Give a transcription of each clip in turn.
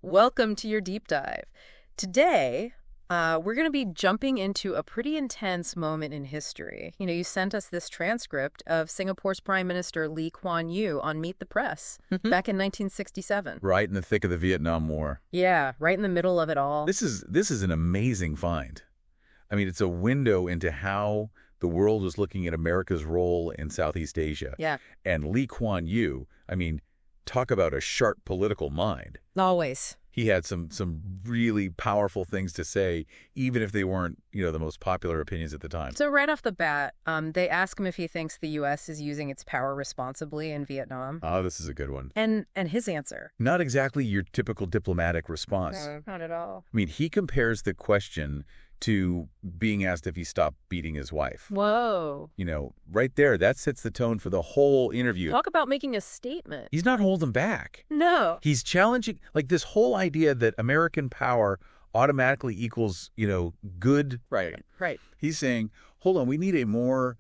Welcome to your deep dive. Today, we're going to be jumping into a pretty intense moment in history. You sent us this transcript of Singapore's Prime Minister Kuan on Meet the Press back in 1967. Right in the thick of the Vietnam War. Yeah, right in the middle of it all. This is an amazing find. I mean, it's a window into how the world was looking at America's role in Southeast Asia. Yeah. And Lee Kuan Yew, I mean, talk about a sharp political mind. Always. He had some really powerful things to say, even if they weren't, the most popular opinions at the time. So right off the bat, they ask him if he thinks the U.S. is using its power responsibly in Vietnam. Oh, this is a good one. And his answer? Not exactly your typical diplomatic response. No, not at all. I mean, he compares the question to being asked if he stopped beating his wife. Whoa. Right there, that sets the tone for the whole interview. Talk about making a statement. He's not holding back. No. He's challenging, like this whole idea that American power automatically equals, good. Right. He's saying, hold on, we need a more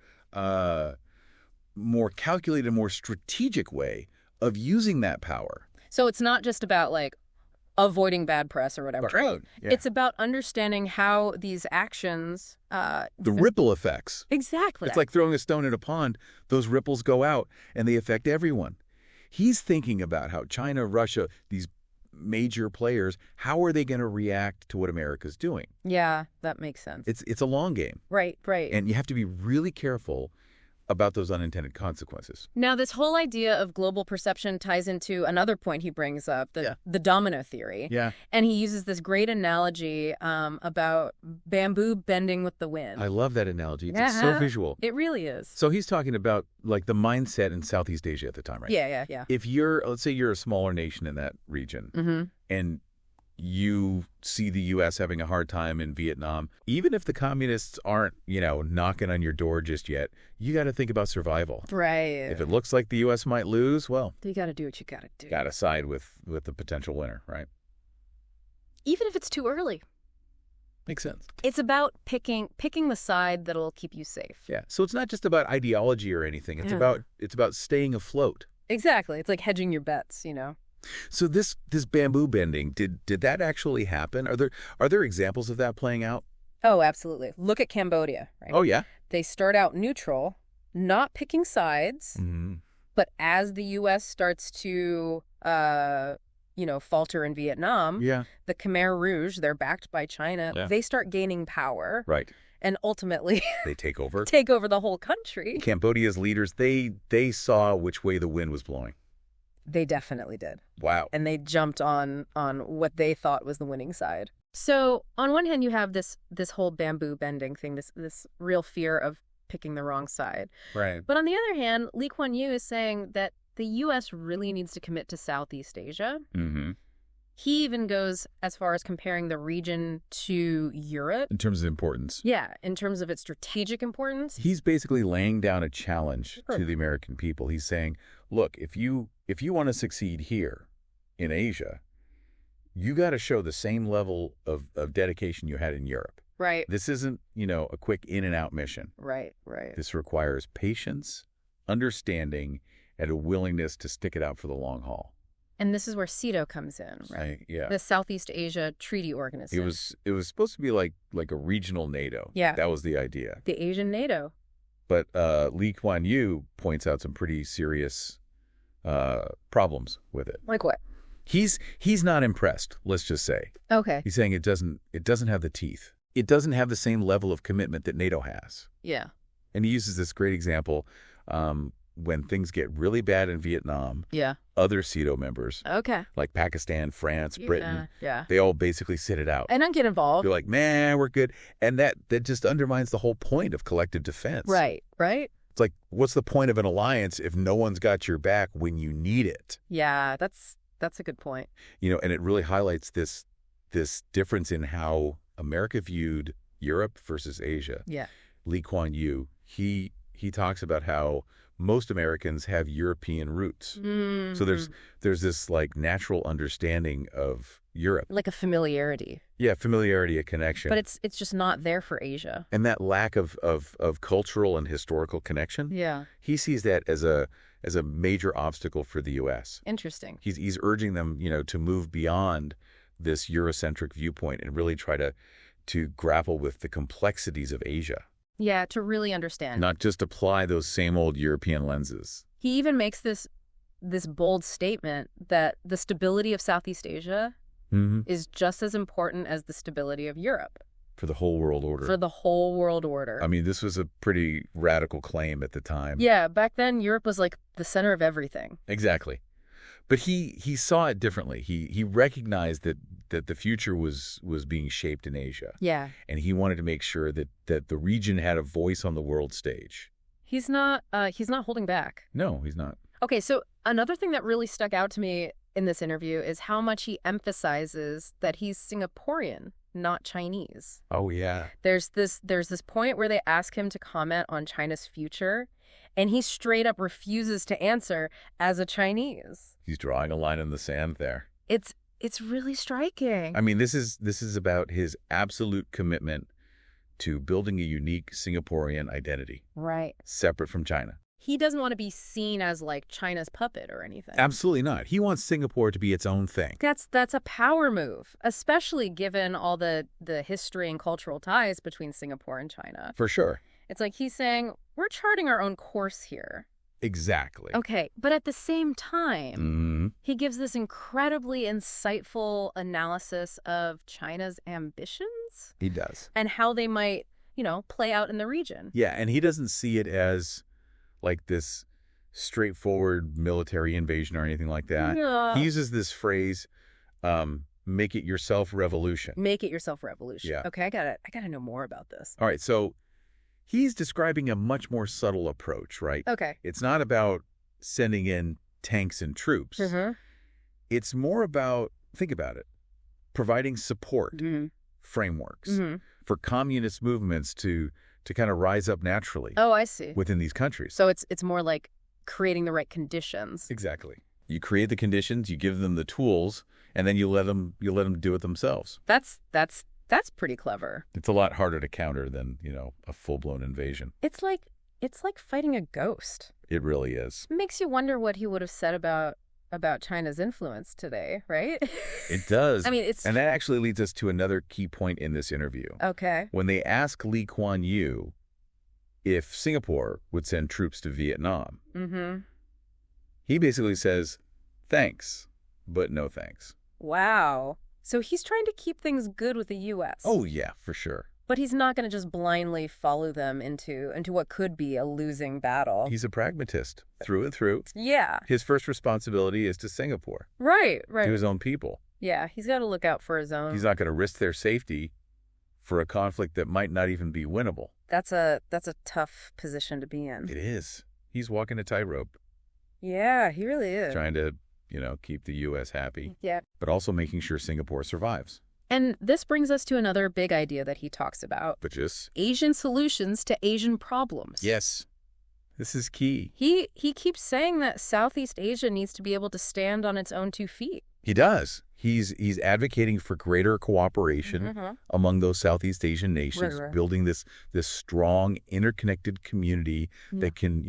calculated, more strategic way of using that power. So it's not just about, avoiding bad press or whatever. Right. Yeah. It's about understanding how these actions... the ripple effects. Exactly. It's like throwing a stone in a pond. Those ripples go out, and they affect everyone. He's thinking about how China, Russia, these major players, how are they going to react to what America's doing? Yeah, that makes sense. It's a long game. Right. And you have to be really careful about those unintended consequences. Now, this whole idea of global perception ties into another point he brings up, the domino theory. Yeah. And he uses this great analogy about bamboo bending with the wind. I love that analogy. It's so visual. It really is. So he's talking about the mindset in Southeast Asia at the time, right? Yeah. If let's say you're a smaller nation in that region, and you see the U.S. having a hard time in Vietnam, even if the communists aren't, knocking on your door just yet, you got to think about survival. Right. If it looks like the U.S. might lose, well, you got to do what you got to do. Got to side with the potential winner, right? Even if it's too early. Makes sense. It's about picking the side that'll keep you safe. Yeah. So it's not just about ideology or anything. It's about staying afloat. Exactly. It's like hedging your bets, So this bamboo bending, did that actually happen? Are there examples of that playing out? Oh, absolutely. Look at Cambodia, right? Oh, yeah. They start out neutral, not picking sides, but as the U.S. starts to, falter in Vietnam, the Khmer Rouge, they're backed by China, they start gaining power. Right. And ultimately... they take over. Take over the whole country. Cambodia's leaders, they saw which way the wind was blowing. They definitely did. Wow. And they jumped on what they thought was the winning side. So on one hand, you have this whole bamboo bending thing, this real fear of picking the wrong side. Right. But on the other hand, Lee Kuan Yew is saying that the U.S. really needs to commit to Southeast Asia. Mm-hmm. He even goes as far as comparing the region to Europe. In terms of importance. Yeah, in terms of its strategic importance. He's basically laying down a challenge to the American people. He's saying, look, if you want to succeed here in Asia, you got to show the same level of dedication you had in Europe. Right. This isn't, a quick in and out mission. Right. This requires patience, understanding, and a willingness to stick it out for the long haul. And this is where CETO comes in, right? Yeah. The Southeast Asia Treaty Organization. It was supposed to be like a regional NATO. Yeah. That was the idea. The Asian NATO. But Lee Kuan Yew points out some pretty serious problems with it. Like what? He's not impressed, let's just say. Okay. He's saying it doesn't have the teeth. It doesn't have the same level of commitment that NATO has. Yeah. And he uses this great example when things get really bad in Vietnam. Yeah. Other CETO members, like Pakistan, France, Britain, they all basically sit it out. And don't get involved. They're like, man, we're good. And that just undermines the whole point of collective defense. Right. It's like, what's the point of an alliance if no one's got your back when you need it? Yeah, that's a good point. And it really highlights this difference in how America viewed Europe versus Asia. Yeah. Lee Kuan Yew, he talks about how most Americans have European roots. Mm-hmm. So there's this natural understanding of Europe. Like a familiarity. Yeah, familiarity, a connection. But it's just not there for Asia. And that lack of cultural and historical connection, he sees that as a major obstacle for the U.S. Interesting. He's urging them, to move beyond this Eurocentric viewpoint and really try to grapple with the complexities of Asia. Yeah, to really understand. Not just apply those same old European lenses. He even makes this bold statement that the stability of Southeast Asia is just as important as the stability of Europe. For the whole world order. For the whole world order. I mean, this was a pretty radical claim at the time. Yeah, back then, Europe was like the center of everything. Exactly. But he saw it differently. He recognized that the future was being shaped in Asia. Yeah. And he wanted to make sure that the region had a voice on the world stage. He's not holding back. No, he's not. Okay, so another thing that really stuck out to me in this interview is how much he emphasizes that he's Singaporean, not Chinese. Oh, yeah. There's this point where they ask him to comment on China's future, and he straight up refuses to answer as a Chinese. He's drawing a line in the sand there. It's really striking. I mean, this is about his absolute commitment to building a unique Singaporean identity. Right. Separate from China. He doesn't want to be seen as like China's puppet or anything. Absolutely not. He wants Singapore to be its own thing. That's a power move, especially given all the history and cultural ties between Singapore and China. For sure. It's like he's saying, we're charting our own course here. Exactly. Okay, but at the same time, he gives this incredibly insightful analysis of China's ambitions. He does. And how they might, play out in the region. Yeah, and he doesn't see it as like this straightforward military invasion or anything like that. Yeah. He uses this phrase, make it yourself revolution. Make it yourself revolution. Yeah. Okay, I gotta know more about this. All right, so he's describing a much more subtle approach, right? Okay. It's not about sending in tanks and troops. It's more about, think about it, providing support frameworks for communist movements to kind of rise up naturally. Oh, I see. Within these countries. So it's more like creating the right conditions. Exactly. You create the conditions, you give them the tools, and then you let them do it themselves. That's pretty clever. It's a lot harder to counter than, a full-blown invasion. It's like fighting a ghost. It really is. It makes you wonder what he would have said about China's influence today, right? It does. I mean, and that actually leads us to another key point in this interview. Okay. When they ask Lee Kuan Yew if Singapore would send troops to Vietnam, he basically says, thanks, but no thanks. Wow. So he's trying to keep things good with the U.S. Oh, yeah, for sure. But he's not going to just blindly follow them into what could be a losing battle. He's a pragmatist through and through. Yeah. His first responsibility is to Singapore. Right. To his own people. Yeah, he's got to look out for his own. He's not going to risk their safety for a conflict that might not even be winnable. That's a tough position to be in. It is. He's walking a tightrope. Yeah, he really is. Trying to, keep the U.S. happy. Yeah. But also making sure Singapore survives. And this brings us to another big idea that he talks about. Which is? Asian solutions to Asian problems. Yes. This is key. He keeps saying that Southeast Asia needs to be able to stand on its own 2 feet. He does. He's advocating for greater cooperation among those Southeast Asian nations, building this strong, interconnected community that can,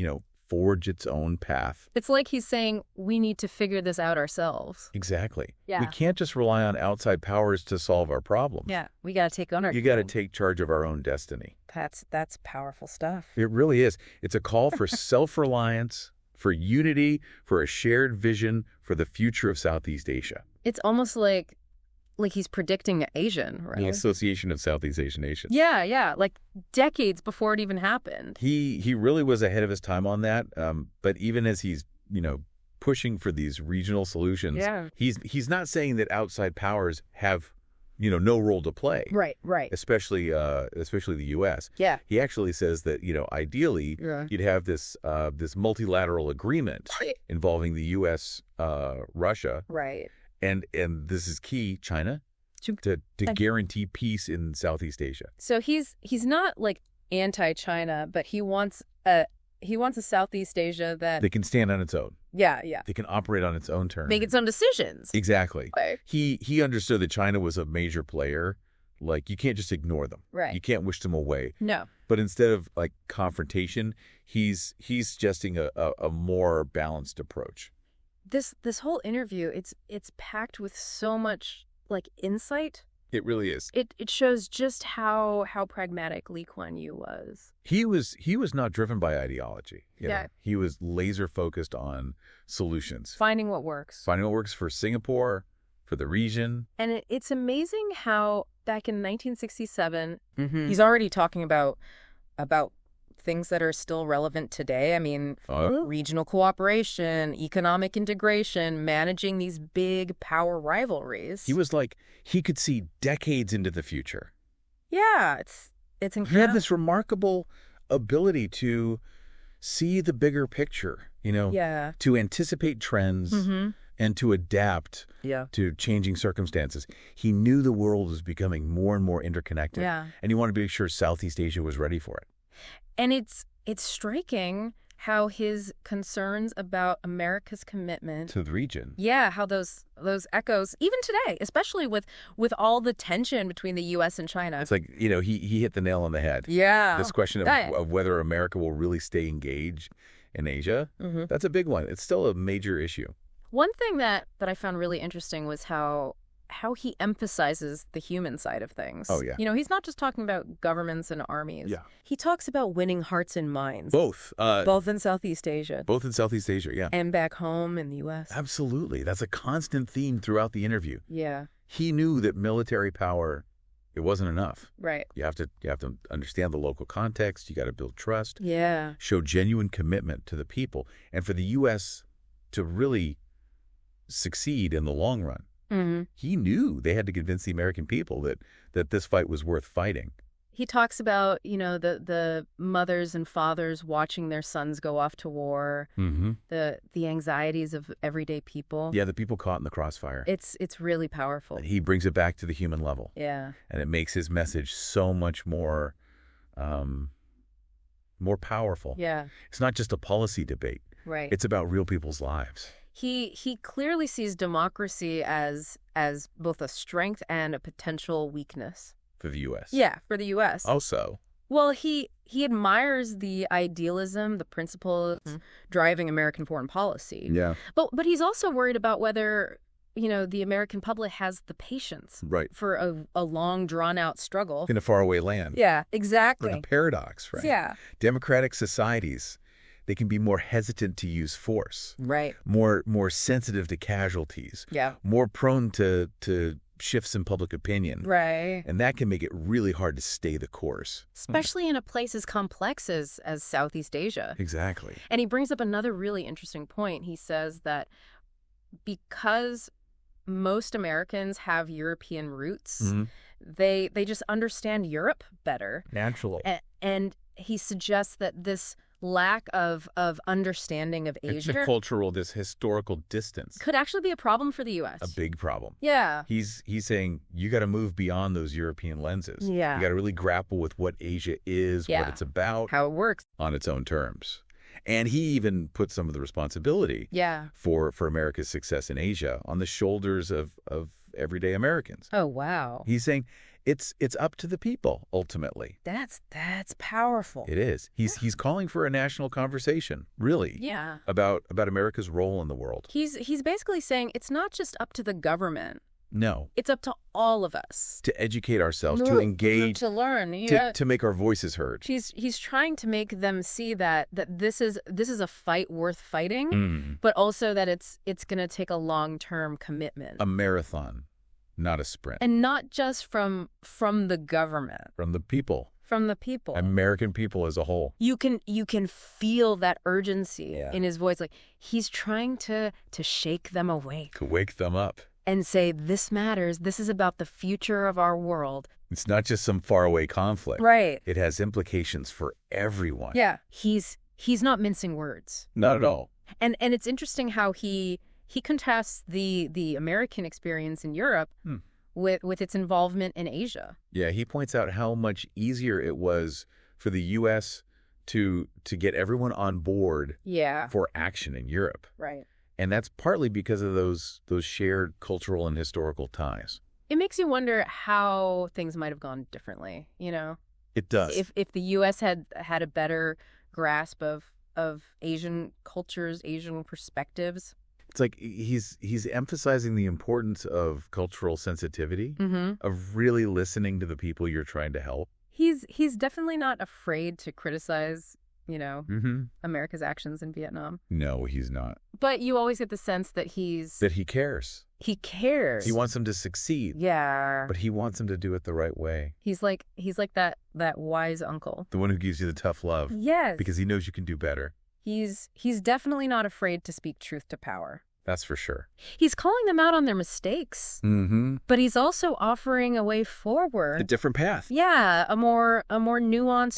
forge its own path. It's like he's saying, we need to figure this out ourselves. Exactly. Yeah. We can't just rely on outside powers to solve our problems. Yeah, we got to take ownership. You got to take charge of our own destiny. That's powerful stuff. It really is. It's a call for self-reliance, for unity, for a shared vision for the future of Southeast Asia. It's almost like he's predicting Asian, right? The Association of Southeast Asian Nations. Yeah, like decades before it even happened. He really was ahead of his time on that. But even as he's, pushing for these regional solutions, he's not saying that outside powers have, no role to play. Right. Especially the U.S. Yeah. He actually says that, ideally you'd have this multilateral agreement involving the U.S., Russia. Right. And this is key, China, to guarantee peace in Southeast Asia. So he's not like anti-China, but he wants a Southeast Asia that they can stand on its own. Yeah. They can operate on its own terms. Make its own decisions. Exactly. Right. He understood that China was a major player. Like, you can't just ignore them. Right. You can't wish them away. No. But instead of like confrontation, he's suggesting a more balanced approach. This whole interview, it's packed with so much like insight. It really is. It shows just how pragmatic Lee Kuan Yew was. He was not driven by ideology. You Yeah. know? He was laser focused on solutions. Finding what works. Finding what works for Singapore, for the region. And it's amazing how back in 1967, he's already talking about things that are still relevant today. I mean, regional cooperation, economic integration, managing these big power rivalries. He was like, he could see decades into the future. Yeah, it's incredible. He had this remarkable ability to see the bigger picture, you know, to anticipate trends and to adapt to changing circumstances. He knew the world was becoming more and more interconnected. Yeah. And he wanted to make sure Southeast Asia was ready for it. And it's striking how his concerns about America's commitment to the region. Yeah, how those echoes, even today, especially with all the tension between the U.S. and China. It's like, you know, he hit the nail on the head. Yeah. This question of whether America will really stay engaged in Asia, that's a big one. It's still a major issue. One thing that I found really interesting was how he emphasizes the human side of things. Oh, yeah. You know, he's not just talking about governments and armies. Yeah. He talks about winning hearts and minds. Both. Both in Southeast Asia. Both in Southeast Asia, yeah. And back home in the U.S. Absolutely. That's a constant theme throughout the interview. Yeah. He knew that military power, it wasn't enough. Right. You have to understand the local context. You got to build trust. Yeah. Show genuine commitment to the people. And for the U.S. to really succeed in the long run, he knew they had to convince the American people that this fight was worth fighting. He talks about, you know, the mothers and fathers watching their sons go off to war, the anxieties of everyday people. Yeah, the people caught in the crossfire. It's really powerful. He brings it back to the human level. Yeah. And it makes his message so much more powerful. Yeah. It's not just a policy debate. Right. It's about real people's lives. He clearly sees democracy as both a strength and a potential weakness. For the U.S. Yeah, for the U.S. Also. Well, he admires the idealism, the principles driving American foreign policy. Yeah. But he's also worried about whether, you know, the American public has the patience for a long, drawn-out struggle. In a faraway land. Yeah, exactly. In a paradox, right? Yeah. Democratic societies, they can be more hesitant to use force. Right. More sensitive to casualties. Yeah. More prone to shifts in public opinion. Right. And that can make it really hard to stay the course. Especially in a place as complex as Southeast Asia. Exactly. And he brings up another really interesting point. He says that because most Americans have European roots, they just understand Europe better. Naturally. And he suggests that this lack of understanding of Asia, this historical distance, could actually be a problem for the U.S. A big problem. Yeah. He's saying you got to move beyond those European lenses. Yeah. You got to really grapple with what Asia is, what it's about, how it works on its own terms. And he even put some of the responsibility for America's success in Asia on the shoulders of everyday Americans. Oh, wow. He's saying it's up to the people, ultimately. That's powerful. It is. He's calling for a national conversation, really. Yeah. About America's role in the world. He's basically saying it's not just up to the government. No. It's up to all of us. To educate ourselves, to engage, to learn, to make our voices heard. He's trying to make them see that this is a fight worth fighting, but also that it's going to take a long-term commitment. A marathon, not a sprint. And not just from the government. From the people. From the people. American people as a whole. You can feel that urgency in his voice. Like he's trying to shake them awake. To wake them up. And say, this matters. This is about the future of our world. It's not just some faraway conflict. Right. It has implications for everyone. Yeah. He's not mincing words. Not at all. And it's interesting how he contrasts the American experience in Europe with its involvement in Asia. Yeah, he points out how much easier it was for the U.S. to get everyone on board for action in Europe. Right. And that's partly because of those shared cultural and historical ties. It makes you wonder how things might have gone differently, you know? It does. If the U.S. had a better grasp of Asian cultures, Asian perspectives. It's like he's emphasizing the importance of cultural sensitivity, of really listening to the people you're trying to help. He's definitely not afraid to criticize, Mm-hmm. America's actions in Vietnam. No, he's not. But you always get the sense that That he cares. he cares. He wants them to succeed. Yeah. But he wants them to do it the right way. He's like that wise uncle. The one who gives you the tough love. Yes. Because he knows you can do better. He's definitely not afraid to speak truth to power. That's for sure. He's calling them out on their mistakes. Mm-hmm. But he's also offering a way forward. A different path. Yeah, a more nuanced,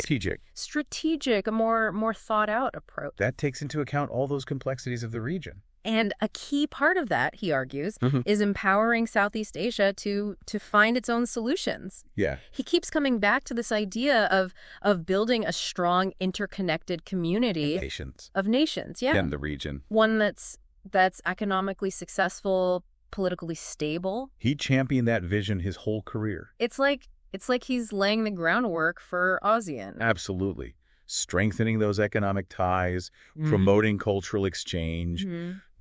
Strategic. a more thought out approach. That takes into account all those complexities of the region. And a key part of that, he argues, is empowering Southeast Asia to find its own solutions. Yeah. He keeps coming back to this idea of building a strong, interconnected community of nations. Yeah. In the region. One that's economically successful, politically stable. He championed that vision his whole career. It's like he's laying the groundwork for ASEAN. Absolutely. Strengthening those economic ties, promoting cultural exchange,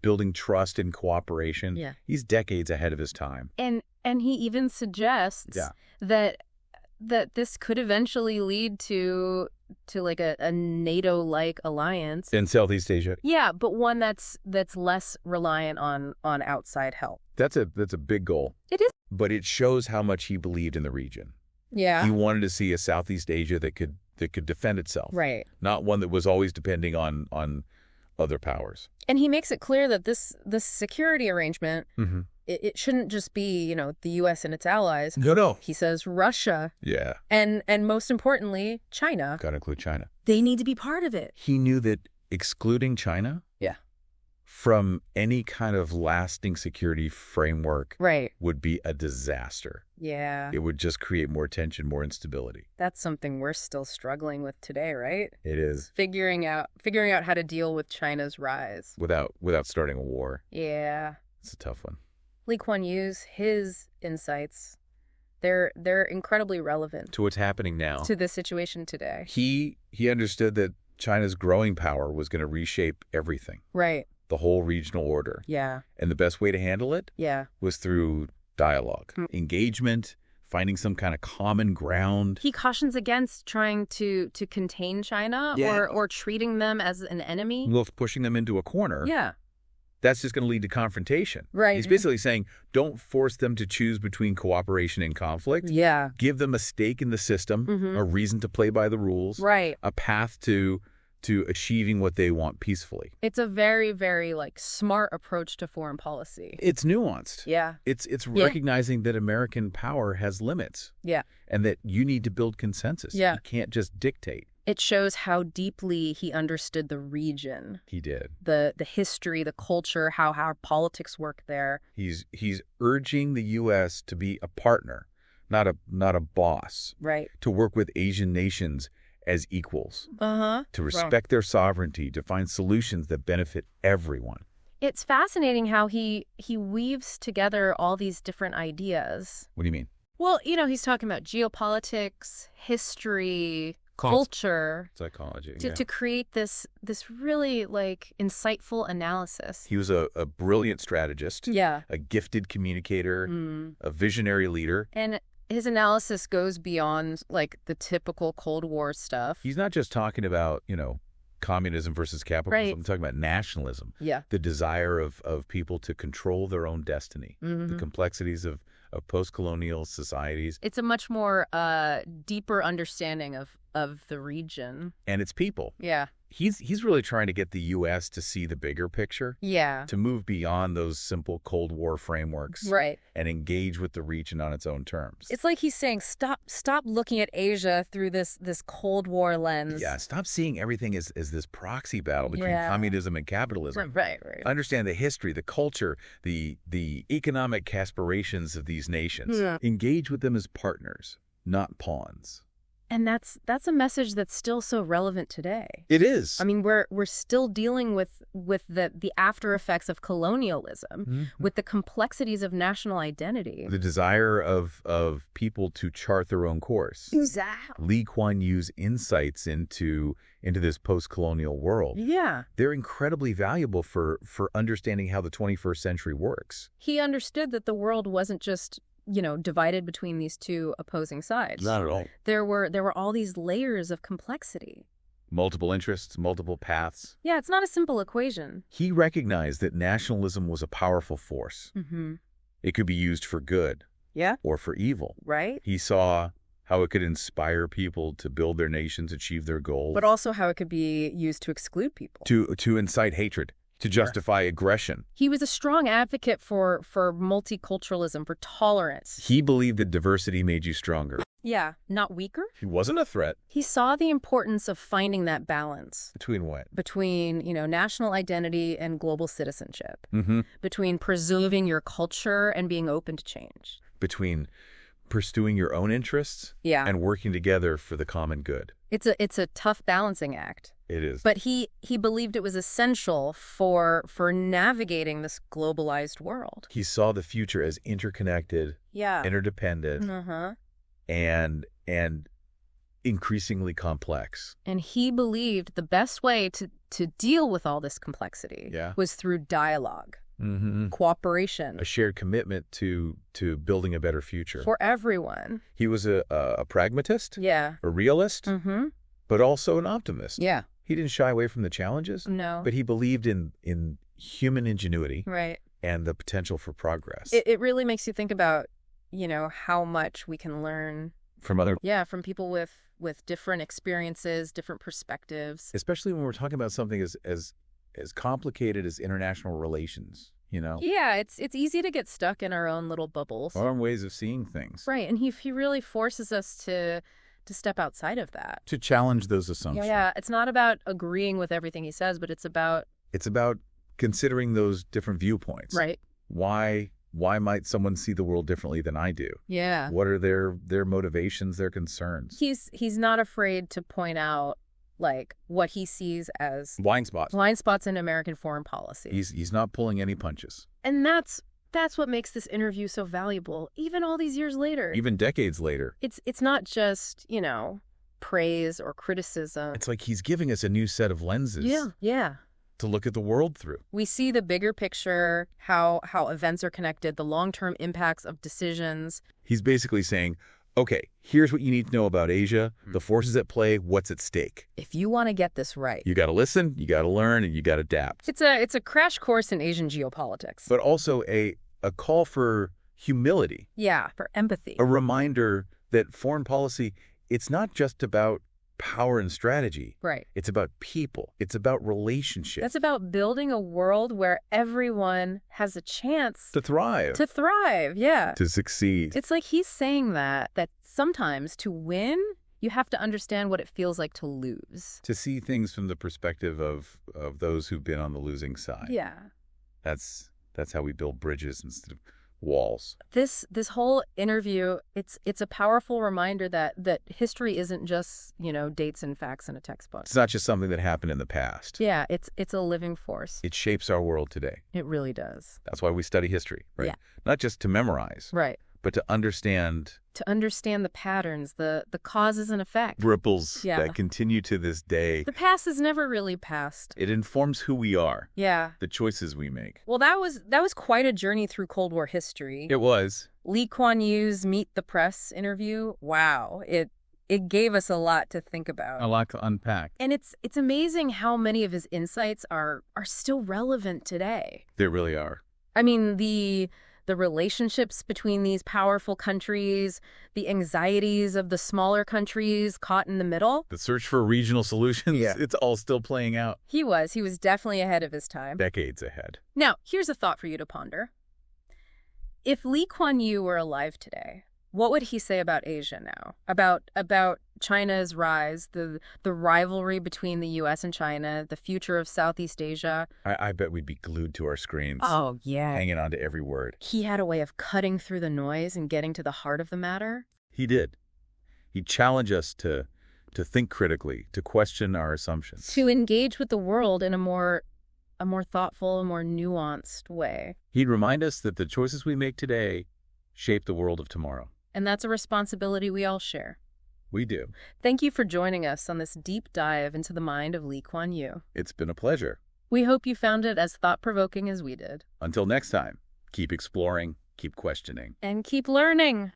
building trust and cooperation. Yeah. He's decades ahead of his time. And he even suggests that this could eventually lead to like a NATO-like alliance In Southeast Asia. Yeah, but one that's less reliant on outside help. That's a big goal. It is. But it shows how much he believed in the region. Yeah. He wanted to see a Southeast Asia that could defend itself. Right. Not one that was always depending on other powers. And he makes it clear that this security arrangement, it shouldn't just be, the U.S. and its allies. No. He says Russia. Yeah. And most importantly, China. Got to include China. They need to be part of it. He knew that excluding China from any kind of lasting security framework would be a disaster. Yeah. It would just create more tension, more instability. That's something we're still struggling with today, right? It is. Figuring out how to deal with China's rise. Without starting a war. Yeah. It's a tough one. Lee Kuan Yew's, his insights, they're incredibly relevant to what's happening now. To the situation today. He understood that China's growing power was going to reshape everything. Right. The whole regional order. Yeah. And the best way to handle it was through dialogue, engagement, finding some kind of common ground. He cautions against trying to contain China or treating them as an enemy. Well, pushing them into a corner. Yeah. That's just going to lead to confrontation. Right. He's basically saying, don't force them to choose between cooperation and conflict. Yeah. Give them a stake in the system, a reason to play by the rules. Right. A path to achieving what they want peacefully. It's a very, very smart approach to foreign policy. It's nuanced. Yeah. It's recognizing that American power has limits. Yeah. And that you need to build consensus. Yeah. You can't just dictate. It shows how deeply he understood the region. He did. The history, the culture, how our politics work there. He's urging the U.S. to be a partner, not a boss. Right. To work with Asian nations as equals. To respect their sovereignty, to find solutions that benefit everyone. It's fascinating how he weaves together all these different ideas. What do you mean? Well, he's talking about geopolitics, history, culture, psychology, to create this really insightful analysis. He was a brilliant strategist, a gifted communicator, a visionary leader. And his analysis goes beyond the typical Cold War stuff. He's not just talking about, communism versus capitalism. Right. I'm talking about nationalism. Yeah. The desire of people to control their own destiny. The complexities of post-colonial societies. It's a much more deeper understanding of the region. And its people. Yeah. He's really trying to get the U.S. to see the bigger picture. Yeah. To move beyond those simple Cold War frameworks. Right. And engage with the region on its own terms. It's like he's saying, stop looking at Asia through this Cold War lens. Yeah, stop seeing everything as this proxy battle between communism and capitalism. Right. Understand the history, the culture, the economic aspirations of these nations. Yeah. Engage with them as partners, not pawns. And that's a message that's still so relevant today. It is. I mean, we're still dealing with the after effects of colonialism, with the complexities of national identity. The desire of people to chart their own course. Exactly. Lee Kuan Yew's insights into this post-colonial world. Yeah. They're incredibly valuable for understanding how the 21st century works. He understood that the world wasn't just, divided between these two opposing sides. Not at all. There were all these layers of complexity. Multiple interests, multiple paths. Yeah, it's not a simple equation. He recognized that nationalism was a powerful force. Mm-hmm. It could be used for good. Yeah. Or for evil. Right. He saw how it could inspire people to build their nations, achieve their goals. But also how it could be used to exclude people. To incite hatred, to justify aggression. He was a strong advocate for multiculturalism, for tolerance. He believed that diversity made you stronger. Yeah, not weaker. He wasn't a threat. He saw the importance of finding that balance. Between what? Between, national identity and global citizenship. Mm-hmm. Between preserving your culture and being open to change. Between pursuing your own interests and working together for the common good. It's a tough balancing act. It is. But he believed it was essential for navigating this globalized world. He saw the future as interconnected, interdependent, and increasingly complex. And he believed the best way to deal with all this complexity was through dialogue. Mm-hmm. Cooperation. A shared commitment to building a better future. For everyone. He was a pragmatist, a realist, but also an optimist. Yeah. He didn't shy away from the challenges, no, but he believed in human ingenuity and the potential for progress. It really makes you think about, how much we can learn from other... from people with different experiences, different perspectives. Especially when we're talking about something as complicated as international relations, Yeah, it's easy to get stuck in our own little bubbles. Our own ways of seeing things. Right, and he really forces us to step outside of that. To challenge those assumptions. Yeah, it's not about agreeing with everything he says, but it's about considering those different viewpoints. Right. Why might someone see the world differently than I do? Yeah. What are their motivations, their concerns? He's not afraid to point out what he sees as blind spots in American foreign policy. He's not pulling any punches. And that's what makes this interview so valuable, even all these years later. Even decades later. It's not just, praise or criticism. It's like he's giving us a new set of lenses. Yeah. To look at the world through. We see the bigger picture, how events are connected, the long-term impacts of decisions. He's basically saying, okay, here's what you need to know about Asia, the forces at play, what's at stake. If you want to get this right. You got to listen, you got to learn, and you got to adapt. It's a crash course in Asian geopolitics. But also a call for humility. Yeah, for empathy. A reminder that foreign policy, it's not just about power and strategy. Right. It's about people. It's about relationships. That's about building a world where everyone has a chance to thrive. Yeah. To succeed. It's like he's saying that sometimes to win, you have to understand what it feels like to lose. To see things from the perspective of those who've been on the losing side. Yeah. That's how we build bridges instead of walls. This whole interview, it's a powerful reminder that history isn't just, dates and facts in a textbook. It's not just something that happened in the past. Yeah, it's a living force. It shapes our world today. It really does. That's why we study history, right? Yeah. Not just to memorize. Right. But to understand... To understand the patterns, the causes and effects. Ripples that continue to this day. The past is never really past. It informs who we are. Yeah. The choices we make. Well, that was quite a journey through Cold War history. It was. Lee Kuan Yew's Meet the Press interview, wow. It gave us a lot to think about. A lot to unpack. And it's amazing how many of his insights are still relevant today. They really are. I mean, the relationships between these powerful countries, the anxieties of the smaller countries caught in the middle. The search for regional solutions, it's all still playing out. He was definitely ahead of his time. Decades ahead. Now, here's a thought for you to ponder. If Lee Kuan Yew were alive today, what would he say about Asia now? About China's rise, the rivalry between the U.S. and China, the future of Southeast Asia? I bet we'd be glued to our screens. Oh, yeah. Hanging on to every word. He had a way of cutting through the noise and getting to the heart of the matter. He did. He'd challenge us to think critically, to question our assumptions. To engage with the world in a more thoughtful, a more nuanced way. He'd remind us that the choices we make today shape the world of tomorrow. And that's a responsibility we all share. We do. Thank you for joining us on this deep dive into the mind of Lee Kuan Yew. It's been a pleasure. We hope you found it as thought-provoking as we did. Until next time, keep exploring, keep questioning. And keep learning.